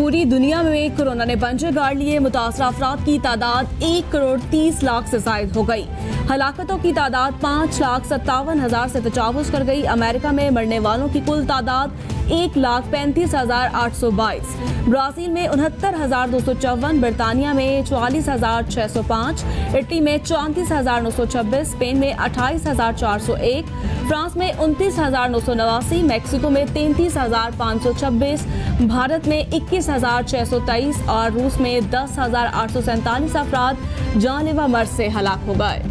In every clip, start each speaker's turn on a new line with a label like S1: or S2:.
S1: पूरी दुनिया में कोरोना ने पंजे गाड़ लिए। मुतासरा अफराद की तादाद 1,30,00,000 से जायद हो गई। हलाकतों की तादाद 5,57,000 से तजावुज कर गई। अमेरिका में मरने वालों की कुल तादाद 1,35,822। ब्राजील में 69,254, बरतानिया में 44,605, इटली में 34,926, स्पेन में 28,401, फ्रांस में 29,989, मैक्सिको में 33,526, भारत में 21,623 और रूस में 10,847 अफराद जानलेवा मर्ज से हलाक हो गए।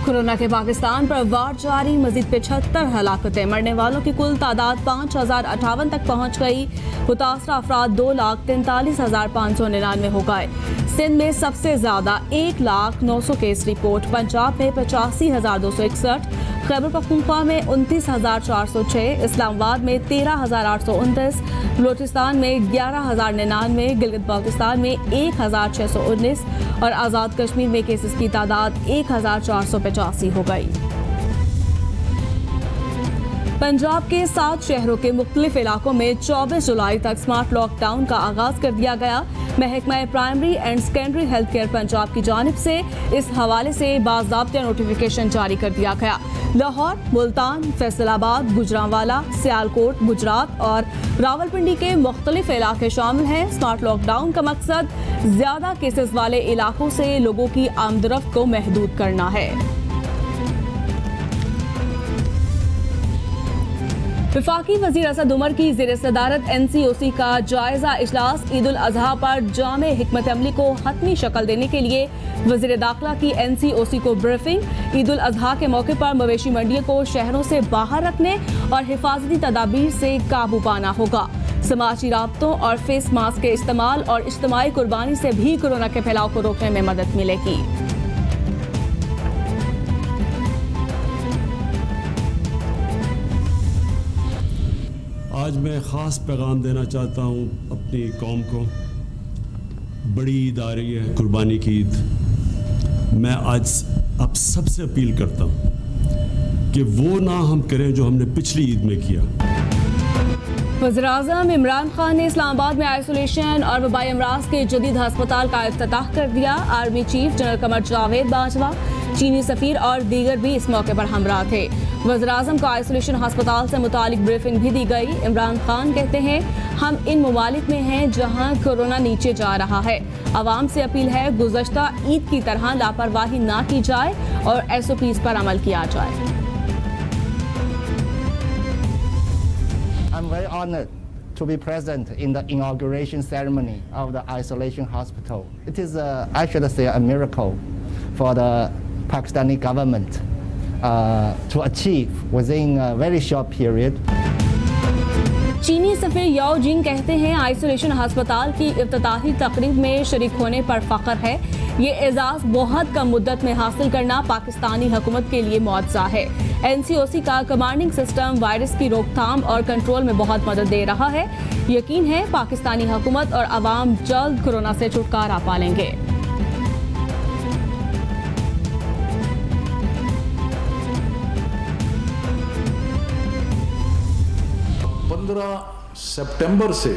S1: कोरोना के पाकिस्तान पर वार जारी, मजीद 75 हलाकतें, मरने वालों की कुल तादाद 5,058 तक पहुंच गई। मुतासरा अफराद 2,43,599 हो गए। सिंध में सबसे ज्यादा 1,09,000 केस रिपोर्ट, पंजाब में 85,261, खैबर पख्तूनख्वा में 29,406, इस्लामाबाद में 13,829, बलोचिस्तान में 11,099, गिलगित बाल्टिस्तान में 1,619 और आज़ाद कश्मीर में केसेस की तादाद 1,485 हो गई। पंजाब के 7 शहरों के मुख्तलिफ इलाकों में 24 जुलाई तक स्मार्ट लॉकडाउन का आगाज कर दिया गया। महकमा primary and secondary health care Punjab की जानिब से इस हवाले से बाज़ाब्ता नोटिफिकेशन जारी कर दिया गया। लाहौर, मुल्तान, फैसलाबाद, गुजरांवाला, सियालकोट, गुजरात और रावलपिंडी के मुख्तलिफ इलाके शामिल हैं। स्मार्ट लॉकडाउन का मकसद ज्यादा केसेस वाले इलाकों से लोगों की आमदरफ्त को महदूद करना है। वफाकी वज़ीर असद उमर की ज़ेर सदारत NCOC का जायजा इजलास। ईद उल अजहा पर जामे हिकमत अमली को हतमी शक्ल देने के लिए वज़ीर दाखिला की NCOC को ब्रीफिंग। ईद उल अजहा के मौके पर मवेशी मंडियों को शहरों से बाहर रखने और हिफाजती तदाबीर से काबू पाना होगा। समाजी राब्तों और फेस मास्क के इस्तेमाल और इज्तिमाई कुर्बानी से भी कोरोना के फैलाव को रोकने में मदद मिलेगी।
S2: आज मैं ख़ास पैगाम देना चाहता हूँ अपनी कौम को। बड़ी ईद आ रही है, कुर्बानी की ईद। मैं आज आप सबसे अपील करता हूँ कि वो ना हम करें जो हमने पिछली ईद में किया।
S1: वज़ीर-ए-आज़म इमरान खान ने इस्लामाबाद में आइसोलेशन और वबाई अमराज के जदीद अस्पताल का इफ्तिताह कर दिया। Army chief general Qamar Javed Bajwa, चीनी सफीर और दीगर भी इस मौके पर हमराह थे। वज़ीर-ए-आज़म को आइसोलेशन अस्पताल से मुतालिक ब्रीफिंग भी दी गई। इमरान खान कहते हैं, हम इन ममालिक में हैं जहां कोरोना नीचे जा रहा है। आवाम से अपील है गुज़श्ता ईद की तरह लापरवाही ना की जाए और SOPs पर अमल किया जाए।
S3: I'm very honored to be present in the inauguration ceremony of the isolation hospital. It is, I should say, a miracle for the Pakistani government to achieve within a very short period.
S1: चीनी सफीर याओ जिंग कहते हैं, isolation अस्पताल की इफ्तिताही तकरीब में शरीक होने पर फख्र है। ये एजाज बहुत कम मुद्दत में हासिल करना पाकिस्तानी हुकूमत के लिए मुआवजा है। NCOC का कमांडिंग सिस्टम वायरस की रोकथाम और कंट्रोल में बहुत मदद दे रहा है। यकीन है पाकिस्तानी हुकूमत और अवाम जल्द कोरोना से छुटकारा पालेंगे।
S4: 15 सितंबर से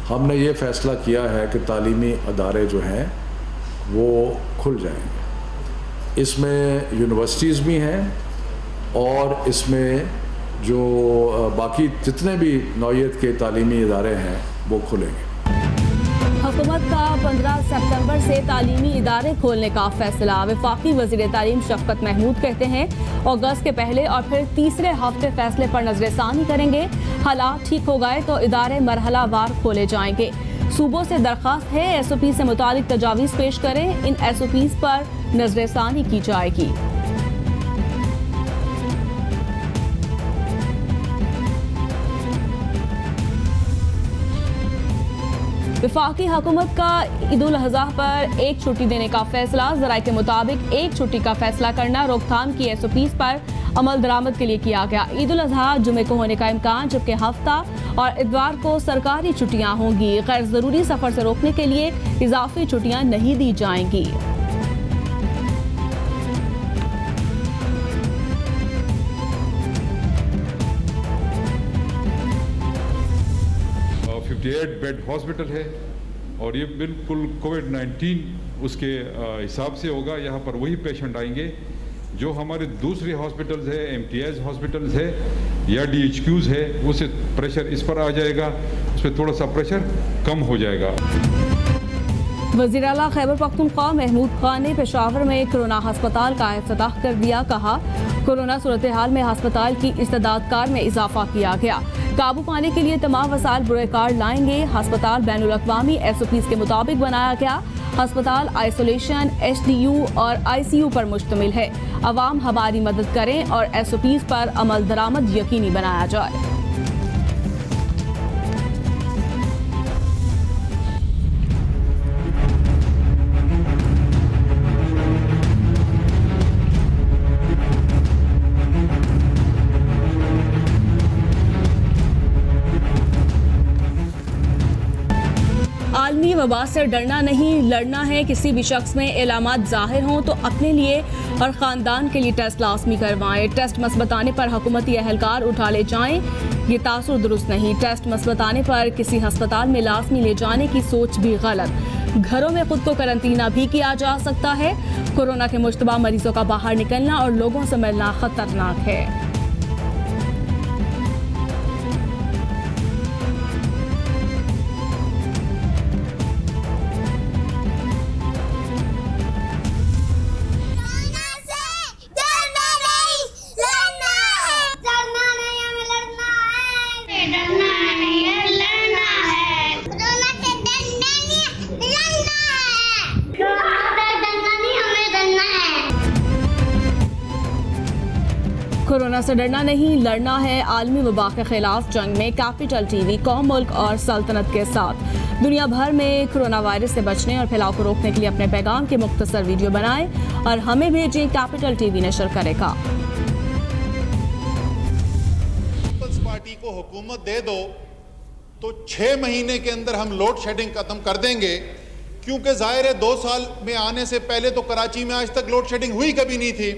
S4: हमने ये फैसला किया है कि तालीमी अदारे जो हैं वो खुल जाएंगे। इसमें यूनिवर्सिटीज़ भी हैं और इसमें जो बाकी जितने भी नौइयत के तालीमी इदारे हैं वो खुलेंगे।
S1: हुकूमत का 15 सितंबर से तालीमी इदारे खोलने का फैसला। वफाकी वज़ीर तालीम शफकत महमूद कहते हैं, अगस्त के पहले और फिर तीसरे हफ्ते फैसले पर नजरसानी करेंगे। हालात ठीक हो गए तो इदारे मरहला वार खोले जाएंगे। सूबों से दरख्वास्त है SOP से मुतालिक तजावीज़ पेश करें। इन SOPs पर नजरसानी की जाएगी। वफाकी हुकूमत का ईद उल अज़हा पर एक छुट्टी देने का फैसला। ज़राए के मुताबिक एक छुट्टी का फैसला करना रोकथाम की SOPs पर अमल दरामद के लिए किया गया। ईद उल अज़हा जुमे को होने का इम्कान, जबकि हफ्ता और इतवार को सरकारी छुट्टियां होंगी। गैर ज़रूरी सफ़र से रोकने के लिए इजाफी छुट्टियां नहीं दी जाएंगी।
S5: बेड हॉस्पिटल है और ये बिल्कुल कोविड-19 उसके हिसाब से होगा। यहाँ पर वही पेशेंट आएंगे जो हमारे दूसरे हॉस्पिटल्स है, MTS हॉस्पिटल्स है या DHQs है, उससे प्रेशर इस पर आ जाएगा, उस पर थोड़ा सा प्रेशर कम हो जाएगा।
S1: वज़ीर आला खैबर पख्तूनख्वा महमूद खान ने पेशावर में कोरोना अस्पताल का इफ्तिताह कर दिया। कहा, कोरोना सूरत हाल में अस्पताल की इस्तेदाद कार में इजाफा किया गया। काबू पाने के लिए तमाम वसाइल बुरे कार लाएंगे। अस्पताल बैनुल अक़वामी SOPs के मुताबिक बनाया गया। अस्पताल आइसोलेशन, HDU और ICU पर मुश्तमिल है। अवाम हमारी मदद करें और SOPs पर अमल दरामद यकीनी बनाया जाए। आलमी वबा से डरना नहीं, लड़ना है। किसी भी शख्स में इलामात जाहिर हों तो अपने लिए और ख़ानदान के लिए टेस्ट लाजमी करवाएं। टेस्ट मस्बत आने पर हुकूमती एहलकार उठा ले जाएं, ये तासुर दुरुस्त नहीं। टेस्ट मस्बत आने पर किसी हस्पताल में लाजमी ले जाने की सोच भी गलत। घरों में खुद को करंतना भी किया जा सकता है। कोरोना के मुश्तबा मरीजों का बाहर निकलना और लोगों से मिलना खतरनाक है। कोरोना से डरना नहीं, लड़ना है। आलमी वबा के खिलाफ जंग में कैपिटल TV कौम, मुल्क और सल्तनत के साथ दुनिया भर में कोरोना वायरस से बचने और फैलाव को रोकने के लिए अपने पैगाम के मुख्तसर वीडियो बनाएं और हमें भेजें। कैपिटल TV नशर करेगा।
S6: पीपल्स पार्टी को हुकूमत दे दो तो 6 महीने के अंदर हम लोड शेडिंग खत्म कर देंगे, क्योंकि जाहिर है 2 साल में आने से पहले तो कराची में आज तक लोड शेडिंग हुई कभी नहीं थी।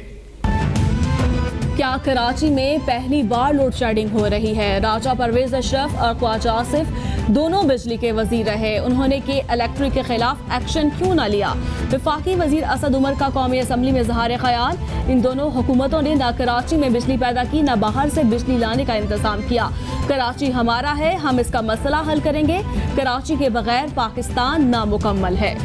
S1: क्या कराची में पहली बार लोड शेडिंग हो रही है? राजा परवेज अशरफ और ख्वाजा आसिफ दोनों बिजली के वजीर रहे, उन्होंने के इलेक्ट्रिक के खिलाफ एक्शन क्यों ना लिया? वफाकी वजीर असद उमर का कौमी असम्बली में इज़हार ख्याल, इन दोनों हुकूमतों ने न कराची में बिजली पैदा की न बाहर से बिजली लाने का इंतजाम किया। कराची हमारा है, हम इसका मसला हल करेंगे। कराची के बगैर पाकिस्तान नामुकम्मल है।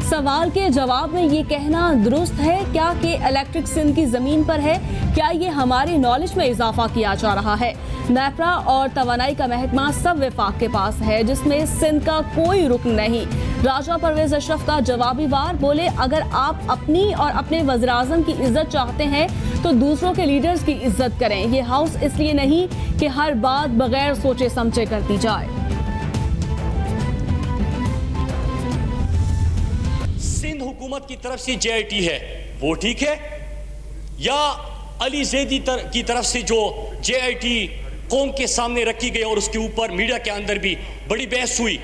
S1: सवाल के जवाब में ये कहना दुरुस्त है क्या कि इलेक्ट्रिक सिंध की जमीन पर है? क्या ये हमारी नॉलेज में इजाफा किया जा रहा है? नेपरा और तवानाई का महकमा सब वफाक के पास है, जिसमें सिंध का कोई रुकन नहीं। राजा परवेज अशरफ का जवाबी वार, बोले अगर आप अपनी और अपने वज़ीर-ए-आज़म की इज्जत चाहते हैं तो दूसरों के लीडर्स की इज्जत करें। ये हाउस इसलिए नहीं कि हर बात बगैर सोचे समझे कर दी जाए।
S7: सिंध हुकूमत की तरफ से JIT है वो ठीक है, या अली जैदी की तरफ से जो JIT कौम के सामने रखी गई और उसके ऊपर मीडिया के अंदर भी बड़ी बहस हुई,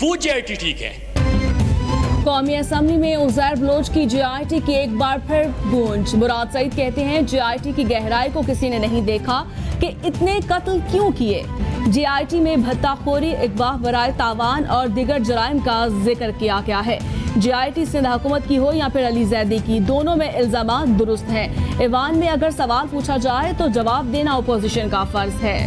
S7: वो JIT ठीक है?
S1: कौमी असम्बली में उज़ैर बलोच की JIT की एक बार फिर गूंज। मुराद सईद कहते हैं JIT की गहराई को किसी ने नहीं देखा कि इतने कत्ल क्यों किए। JIT में भत्ताखोरी, अगवा बराए तावान और दीगर जराइम का जिक्र किया गया है। JIT सिंध हुकूमत की हो या फिर अली जैदी की, दोनों में इल्जामात दुरुस्त हैं। ईवान में अगर सवाल पूछा जाए तो जवाब देना अपोजिशन का फर्ज है।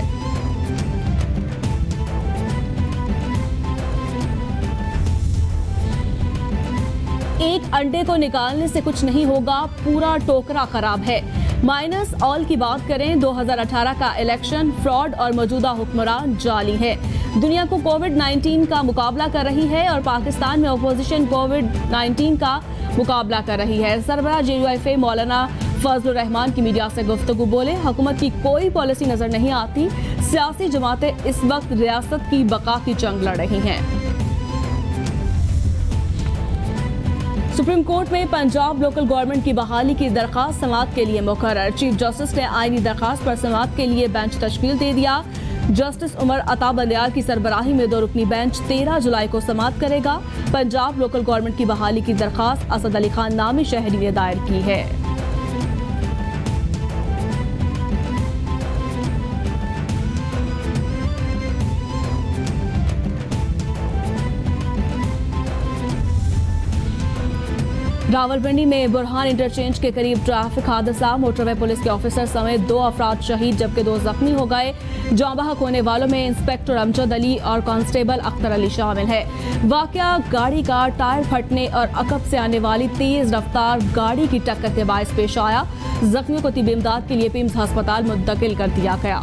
S1: एक अंडे को निकालने से कुछ नहीं होगा, पूरा टोकरा खराब है। माइनस ऑल की बात करें, 2018 का इलेक्शन फ्रॉड और मौजूदा हुक्मरान जाली है। दुनिया को कोविड-19 का मुकाबला कर रही है और पाकिस्तान में अपोजिशन कोविड-19 का मुकाबला कर रही है। सरबराह JUIFA मौलाना फजलुर रहमान की मीडिया से गुफ्तगू बोले, हुकूमत की कोई पॉलिसी नजर नहीं आती। सियासी जमातें इस वक्त रियासत की बका की जंग लड़ रही हैं। सुप्रीम कोर्ट में पंजाब लोकल गवर्नमेंट की बहाली की दरखास्त समाअत के लिए मुकर्रर। चीफ जस्टिस ने आईनी दरखास्त पर समाअत के लिए बेंच तश्कील दे दिया। जस्टिस उमर अता बंदयाल की सरबराही में 2 रुकनी बेंच 13 जुलाई को समाअत करेगा। पंजाब लोकल गवर्नमेंट की बहाली की दरखास्त असद अली खान नामी शहरी ने दायर की है। रावलपिंडी में बुरहान इंटरचेंज के करीब ट्रैफिक हादसा। मोटरवे पुलिस के ऑफिसर समेत 2 अफराद शहीद जबकि 2 जख्मी हो गए। जाँ बहक होने वालों में इंस्पेक्टर अमजद अली और कांस्टेबल अख्तर अली शामिल है। वाकया गाड़ी का टायर फटने और अकब से आने वाली तेज रफ्तार गाड़ी की टक्कर के बायस पेश आया। जख्मियों को तिब्बी इमदाद के लिए पिम्स अस्पताल मुंतकिल कर दिया गया।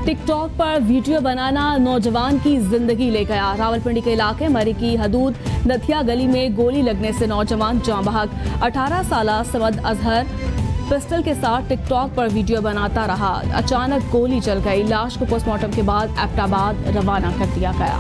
S1: टिकटॉक पर वीडियो बनाना नौजवान की जिंदगी ले गया। रावलपिंडी के इलाके मरी की हदूद नथिया गली में गोली लगने से नौजवान जाँ बहक। 18 साला समद अजहर पिस्टल के साथ टिकटॉक पर वीडियो बनाता रहा। अचानक गोली चल गई। लाश को पोस्टमार्टम के बाद एबटाबाद रवाना कर दिया गया।